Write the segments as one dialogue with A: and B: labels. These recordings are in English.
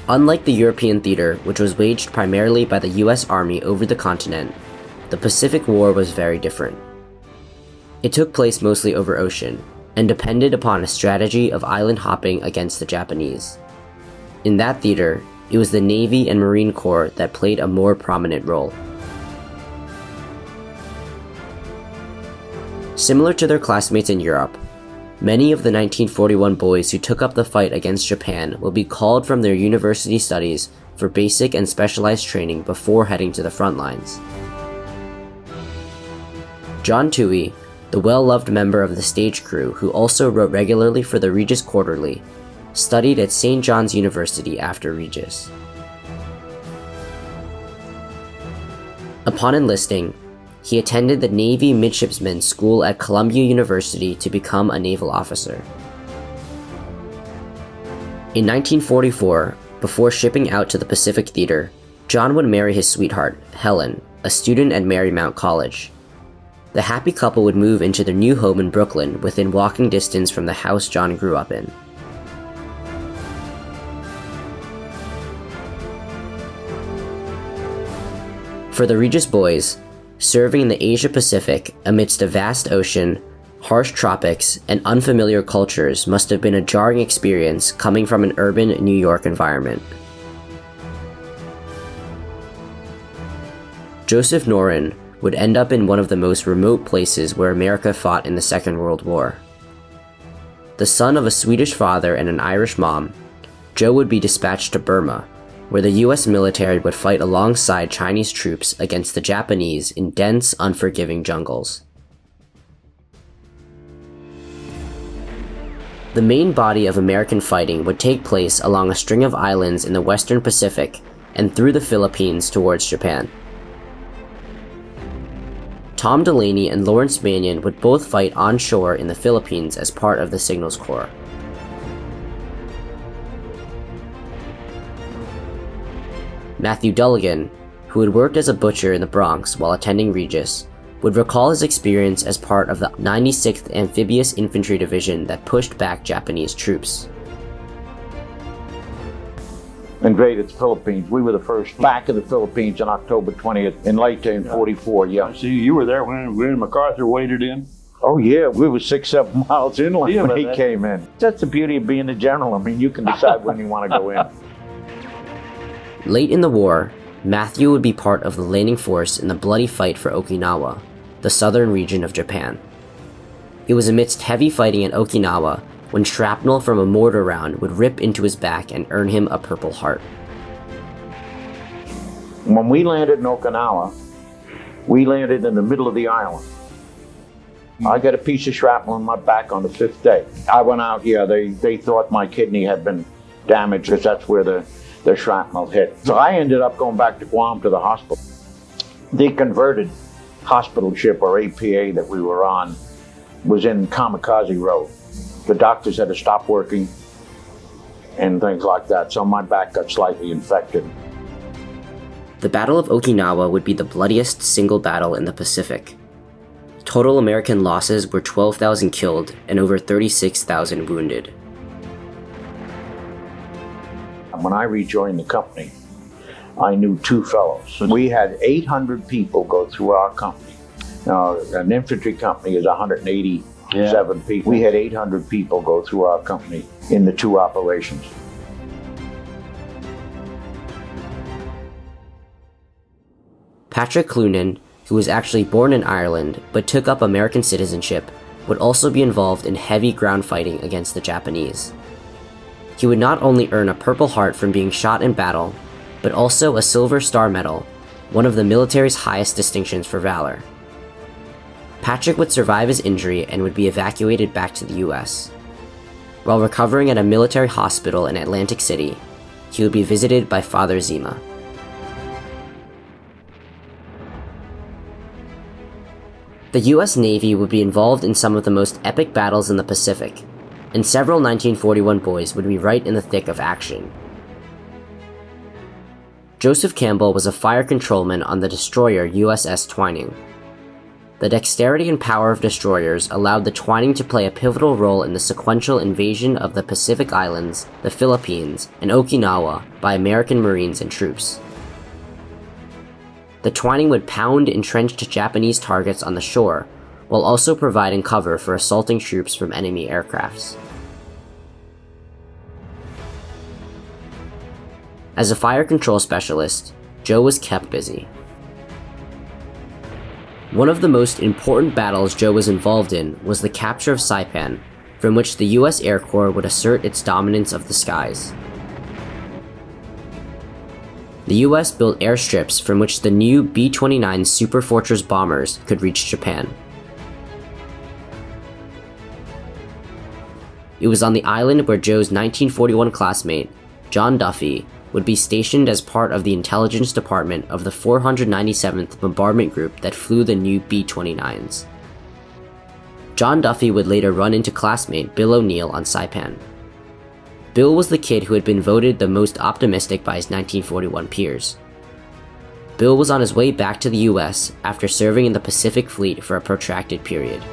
A: Unlike the European theater, which was waged primarily by the US Army over the continent, the Pacific War was very different. It took place mostly over ocean, and depended upon a strategy of island hopping against the Japanese. In that theater, it was the Navy and Marine Corps that played a more prominent role. Similar to their classmates in Europe, many of the 1941 boys who took up the fight against Japan will be called from their university studies for basic and specialized training before heading to the front lines. John Toohey, the well-loved member of the stage crew who also wrote regularly for the Regis Quarterly, studied at St. John's University after Regis. Upon enlisting, he attended the Navy Midshipmen's School at Columbia University to become a naval officer. In 1944, before shipping out to the Pacific Theater, John would marry his sweetheart, Helen, a student at Marymount College. The happy couple would move into their new home in Brooklyn within walking distance from the house John grew up in. For the Regis boys, serving in the Asia-Pacific amidst a vast ocean, harsh tropics, and unfamiliar cultures must have been a jarring experience coming from an urban New York environment. Joseph Noren would end up in one of the most remote places where America fought in the Second World War. The son of a Swedish father and an Irish mom, Joe would be dispatched to Burma, where the US military would fight alongside Chinese troops against the Japanese in dense, unforgiving jungles. The main body of American fighting would take place along a string of islands in the Western Pacific and through the Philippines towards Japan. Tom Delaney and Lawrence Mannion would both fight onshore in the Philippines as part of the Signals Corps. Matthew Dulligan, who had worked as a butcher in the Bronx while attending Regis, would recall his experience as part of the 96th Amphibious Infantry Division that pushed back Japanese troops.
B: Invaded the Philippines. We were the first back of the Philippines on October 20th in late in 44, yeah.
C: I see you were there when MacArthur waded in?
B: Oh yeah, we were 6-7 miles inland
C: Yeah,
B: when
C: but
B: he came in. That's the beauty of being a general. I mean, you can decide when you want to go in.
A: Late in the war, Matthew would be part of the landing force in the bloody fight for Okinawa, the southern region of Japan. It was amidst heavy fighting at Okinawa when shrapnel from a mortar round would rip into his back and earn him a Purple Heart.
B: When we landed in Okinawa, we landed in the middle of the island. I got a piece of shrapnel in my back on the 5th day. I went out, they thought my kidney had been damaged because that's where the shrapnel hit. So I ended up going back to Guam to the hospital. The converted hospital ship, or APA, that we were on was in Kamikaze Road. The doctors had to stop working and things like that, so my back got slightly infected.
A: The Battle of Okinawa would be the bloodiest single battle in the Pacific. Total American losses were 12,000 killed and over 36,000 wounded.
B: When I rejoined the company, I knew 2 fellows. We had 800 people go through our company. Now, an infantry company is 187 people. We had 800 people go through our company in the 2 operations.
A: Patrick Clunan, who was actually born in Ireland but took up American citizenship, would also be involved in heavy ground fighting against the Japanese. He would not only earn a Purple Heart from being shot in battle, but also a Silver Star Medal, one of the military's highest distinctions for valor. Patrick would survive his injury and would be evacuated back to the US. While recovering at a military hospital in Atlantic City, he would be visited by Father Zima. The US Navy would be involved in some of the most epic battles in the Pacific, and several 1941 boys would be right in the thick of action. Joseph Campbell was a fire controlman on the destroyer USS Twining. The dexterity and power of destroyers allowed the Twining to play a pivotal role in the sequential invasion of the Pacific Islands, the Philippines, and Okinawa by American Marines and troops. The Twining would pound entrenched Japanese targets on the shore, while also providing cover for assaulting troops from enemy aircrafts. As a fire control specialist, Joe was kept busy. One of the most important battles Joe was involved in was the capture of Saipan, from which the US Air Corps would assert its dominance of the skies. The US built airstrips from which the new B-29 Superfortress bombers could reach Japan. It was on the island where Joe's 1941 classmate, John Duffy, would be stationed as part of the intelligence department of the 497th Bombardment Group that flew the new B-29s. John Duffy would later run into classmate Bill O'Neill on Saipan. Bill was the kid who had been voted the most optimistic by his 1941 peers. Bill was on his way back to the US after serving in the Pacific Fleet for a protracted period.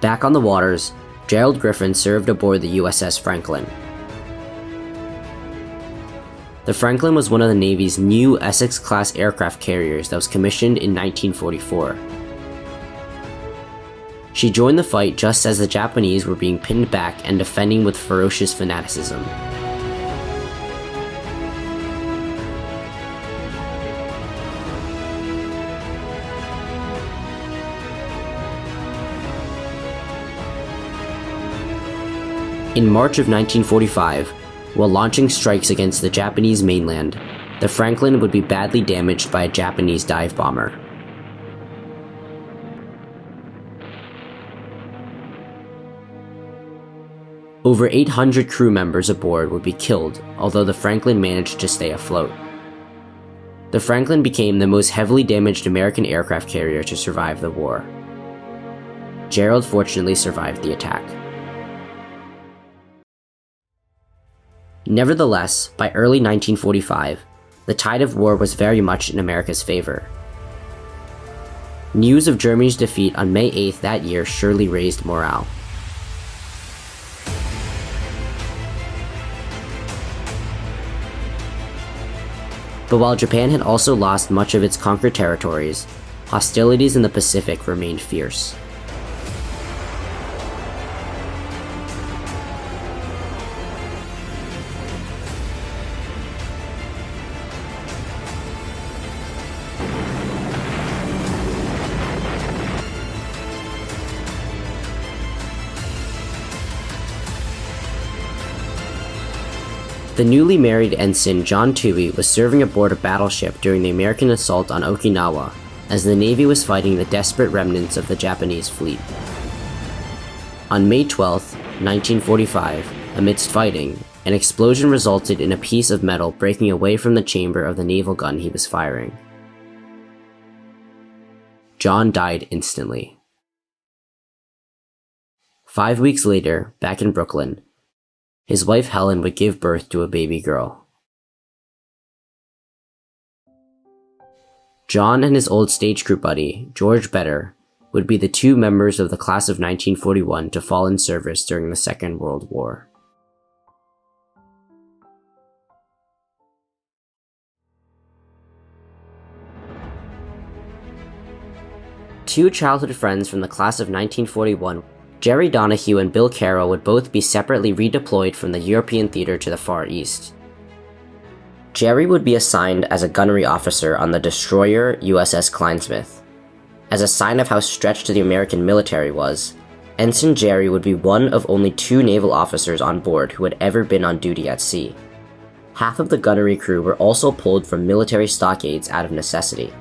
A: Back on the waters, Gerald Griffin served aboard the USS Franklin. The Franklin was one of the Navy's new Essex-class aircraft carriers that was commissioned in 1944. She joined the fight just as the Japanese were being pinned back and defending with ferocious fanaticism. In March of 1945, while launching strikes against the Japanese mainland, the Franklin would be badly damaged by a Japanese dive bomber. Over 800 crew members aboard would be killed, although the Franklin managed to stay afloat. The Franklin became the most heavily damaged American aircraft carrier to survive the war. Gerald fortunately survived the attack. Nevertheless, by early 1945, the tide of war was very much in America's favor. News of Germany's defeat on May 8th that year surely raised morale. But while Japan had also lost much of its conquered territories, hostilities in the Pacific remained fierce. The newly married ensign John Toohey was serving aboard a battleship during the American assault on Okinawa, as the Navy was fighting the desperate remnants of the Japanese fleet. On May 12, 1945, amidst fighting, an explosion resulted in a piece of metal breaking away from the chamber of the naval gun he was firing. John died instantly. 5 weeks later, back in Brooklyn, his wife Helen would give birth to a baby girl. John and his old stage crew buddy, George Better, would be the two members of the class of 1941 to fall in service during the Second World War. Two childhood friends from the class of 1941, Jerry Donahue and Bill Carroll, would both be separately redeployed from the European theater to the Far East. Jerry would be assigned as a gunnery officer on the destroyer USS Kleinsmith. As a sign of how stretched the American military was, Ensign Jerry would be one of only 2 naval officers on board who had ever been on duty at sea. Half of the gunnery crew were also pulled from military stockades out of necessity.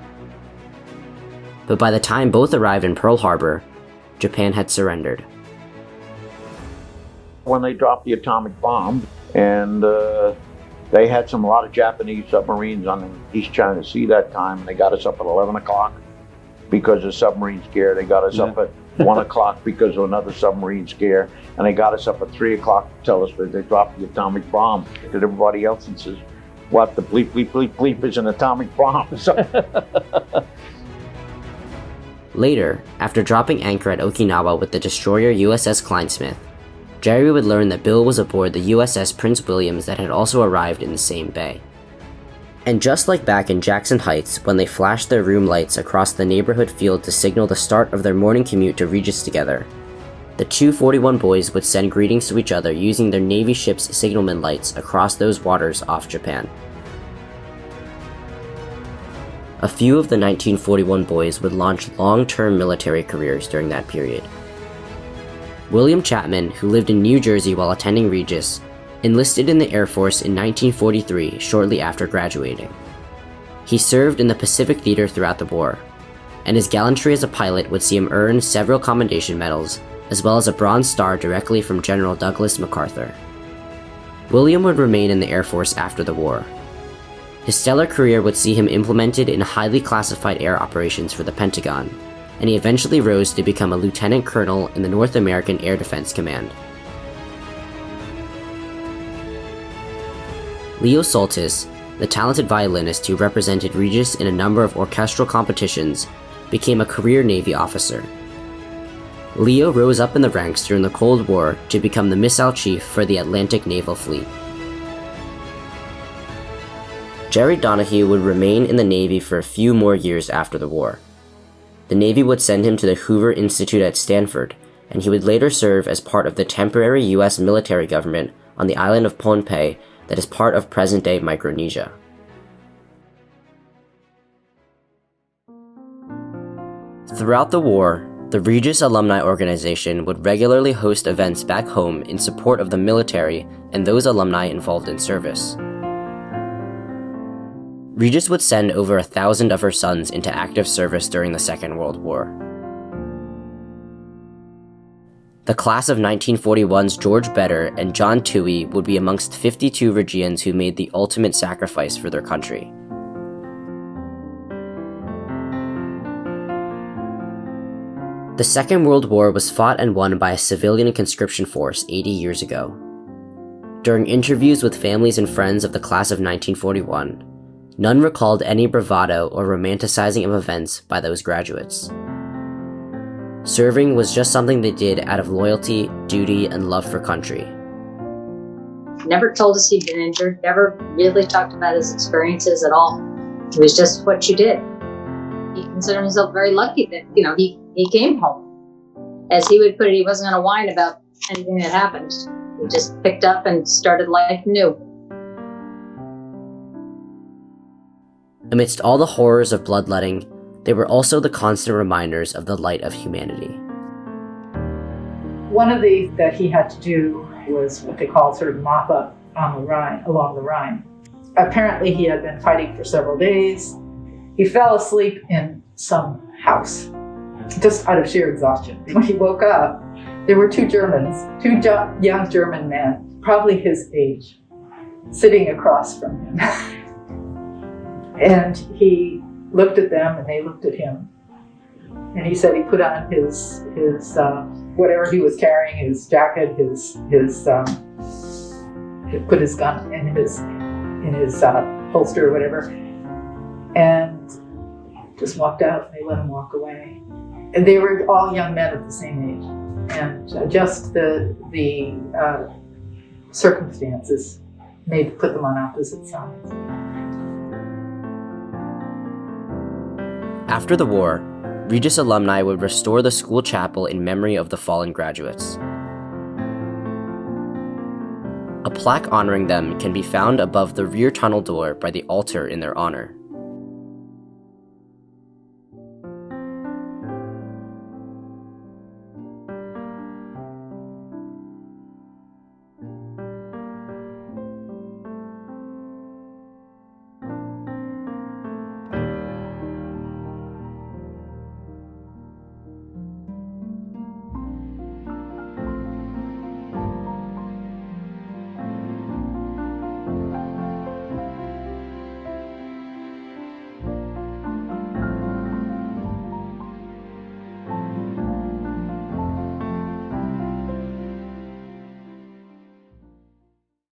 A: But by the time both arrived in Pearl Harbor, Japan had surrendered.
B: When they dropped the atomic bomb, and they had a lot of Japanese submarines on the East China Sea that time, and they got us up at 11 o'clock because of submarine scare. They got us up at 1 o'clock because of another submarine scare, and they got us up at 3 o'clock to tell us that they dropped the atomic bomb. Looked at everybody else and says, "What the bleep bleep bleep bleep is an atomic bomb?" So
A: Later, after dropping anchor at Okinawa with the destroyer USS Kleinsmith, Jerry would learn that Bill was aboard the USS Prince Williams that had also arrived in the same bay. And just like back in Jackson Heights when they flashed their room lights across the neighborhood field to signal the start of their morning commute to Regis together, the 241 boys would send greetings to each other using their Navy ship's signalman lights across those waters off Japan. A few of the 1941 boys would launch long-term military careers during that period. William Chapman, who lived in New Jersey while attending Regis, enlisted in the Air Force in 1943 shortly after graduating. He served in the Pacific Theater throughout the war, and his gallantry as a pilot would see him earn several commendation medals, as well as a Bronze Star directly from General Douglas MacArthur. William would remain in the Air Force after the war. His stellar career would see him implemented in highly classified air operations for the Pentagon, and he eventually rose to become a lieutenant colonel in the North American Air Defense Command. Leo Soltis, the talented violinist who represented Regis in a number of orchestral competitions, became a career Navy officer. Leo rose up in the ranks during the Cold War to become the missile chief for the Atlantic Naval Fleet. Jerry Donahue would remain in the Navy for a few more years after the war. The Navy would send him to the Hoover Institute at Stanford, and he would later serve as part of the temporary U.S. military government on the island of Pohnpei that is part of present-day Micronesia. Throughout the war, the Regis Alumni Organization would regularly host events back home in support of the military and those alumni involved in service. Regis would send over 1,000 of her sons into active service during the Second World War. The class of 1941's George Bedder and John Toohey would be amongst 52 Regians who made the ultimate sacrifice for their country. The Second World War was fought and won by a civilian conscription force 80 years ago. During interviews with families and friends of the class of 1941, none recalled any bravado or romanticizing of events by those graduates. Serving was just something they did out of loyalty, duty, and love for country.
D: Never told us he'd been injured, never really talked about his experiences at all. It was just what you did. He considered himself very lucky that, he came home. As he would put it, he wasn't going to whine about anything that happened. He just picked up and started life new.
A: Amidst all the horrors of bloodletting, they were also the constant reminders of the light of humanity.
E: One of the that he had to do was what they call sort of mop up on the Rhine, along the Rhine. Apparently he had been fighting for several days. He fell asleep in some house, just out of sheer exhaustion. When he woke up, there were two young German men, probably his age, sitting across from him. And he looked at them and they looked at him. And he said he put on his whatever he was carrying, his jacket, he put his gun in his holster or whatever, and just walked out. And they let him walk away. And they were all young men of the same age. And just the circumstances put them on opposite sides.
A: After the war, Regis alumni would restore the school chapel in memory of the fallen graduates. A plaque honoring them can be found above the rear tunnel door by the altar in their honor.